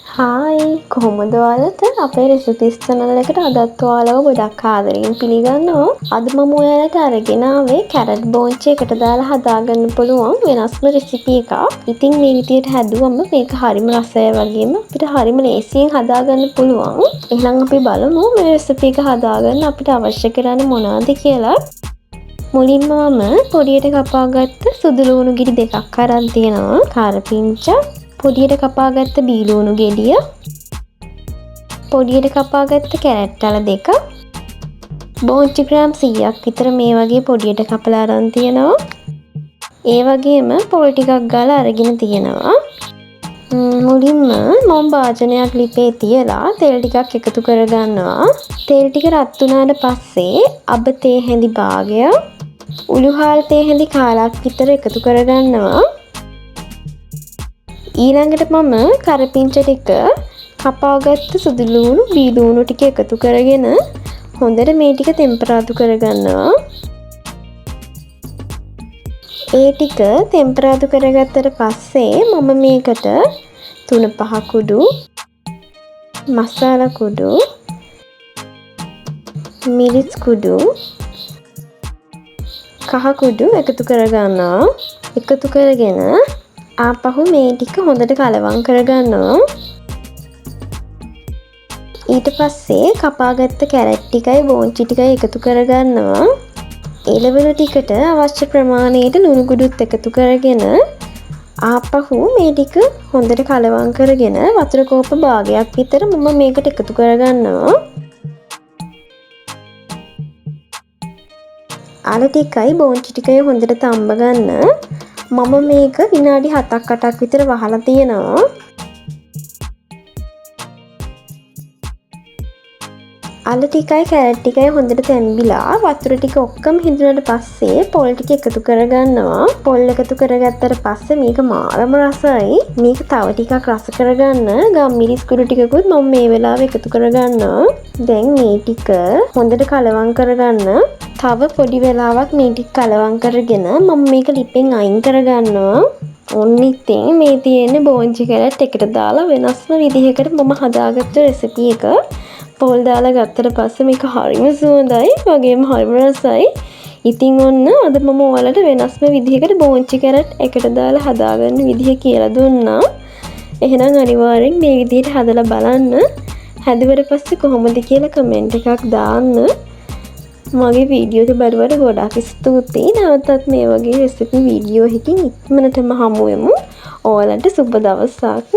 Hi කොහොමද ඔයාලට අපේ රෙසිපීස් channel එකට අදත් ඔයාලව ගොඩක් ආදරයෙන් පිළිගන්නවා. අද මම ඔයාලට අරගෙන ආවේ කැරට් බෝන්චි එකට දාලා හදාගන්න පුළුවන් වෙනස්ම රෙසිපි එකක්. ඉතින් මේ විදියට හැදුවම මේක හරිම රසයි වගේම අපිට හරිම ලේසියෙන් හදාගන්න පුළුවන්. එහෙනම් අපි බලමු මේ රෙසිපි එක හදාගන්න අපිට අවශ්‍ය කරන්නේ මොනවද කියලා. මුලින්ම මම පොඩියට කපාගත්ත සුදු ලුණු ගිරි දෙකක් අරන් තියෙනවා. කාරපිංචා, පොඩියට කපාගත්ත බීලුණු ගෙඩිය, පොඩියට කපාගත්ත කැරට් අල දෙක, බෝන්චි ග්‍රෑම් 100ක් විතර මේ වගේ පොඩියට කපලා අරන් තියෙනවා. ඒ වගේම පොල් ටිකක් ගාලා අරගෙන තියෙනවා. මුලින්ම මම භාජනයක් ලිපේ තියලා තෙල් ටිකක් එකතු කරගන්නවා. තෙල් ටික රත් වුණාට පස්සේ අබ තේ හැඳි භාගයක්, උළුහාල් තේ හැඳි කාලක් විතර එකතු කරගන්නවා. ඊළඟට මම කරපිංච ටික කපාගත්ත සුදු ලුණු බීලුණු ටික එකතු කරගෙන හොඳට මේ ටික තෙම්පරාදු කරගන්නවා. ඒ ටික තෙම්පරාදු කරගත්තට පස්සේ මම මේකට 3-5 කුඩු මසාලා කුඩු, මිරිස් කුඩු, කහ කුඩු එකතු කරගන්නවා. එකතු කරගෙන ආපහු මේ ටික හොඳට කලවම් කරගන්නවා. ඊට පස්සේ කපාගත්ත කැරට් ටිකයි බෝන්චි ටිකයි එකතු කරගන්නවා. එළවලු ටිකට අවශ්‍ය ප්‍රමාණයට ලුණු කුඩුත් එකතු කරගෙන ආපහු මේ ටික හොඳට කලවම් කරගෙන වතුර කෝප භාගයක් විතර මම මේකට එකතු කරගන්නවා. අල ටිකයි බෝන්චි ටිකයි හොඳට තම්බ ගන්න මම මේක විනාඩි 7-8ක් විතර වහලා තියෙනවා. අල ටිකයි කැරට් ටිකයි හොඳට තැම්බිලා වතුර ටික ඔක්කොම හිඳුනට පස්සේ පොල් ටික එකතු කරගන්නවා. පොල් එකතු කරගත්තට පස්සේ මේක මාරම රසයි. මේක තව ටිකක් රස කරගන්න ගම්මිරිස් කුඩු ටිකකුත් මම මේ වෙලාවේ එකතු කරගන්නවා. දැන් මේ ටික හොඳට කලවම් කරගන්න. තව පොඩි වෙලාවක් මේ ටික කලවම් කරගෙන මම මේක ලිපෙන් අයින් කරගන්නවා. ඔන්න ඉතින් මේ තියෙන්නේ බෝන්චි කැරට් එකට දාලා වෙනස්ම විදිහකට මම හදාගත්ත රෙසිපි එක. පොල් දාලා ගත්තට පස්සේ මේක හරිම සුවඳයි වගේම හරිම රසයි. ඉතින් ඔන්න අද මම ඔයාලට වෙනස්ම විදිහකට බෝන්චි කැරට් එකට දාලා හදාගන්න විදිහ කියලා දුන්නා. එහෙනම් අනිවාර්යෙන් මේ විදිහට හදලා බලන්න. හැදුවට පස්සේ කොහොමද කියලා කමෙන්ට් එකක් දාන්න. මගේ වීඩියෝ එක බලුවට ගොඩාක් ස්තුතියි. නැවතත් මේ වගේ රෙසිපි වීඩියෝ එකකින් ඉක්මනටම හමු වෙමු. ඔයාලට සුබ දවසක්.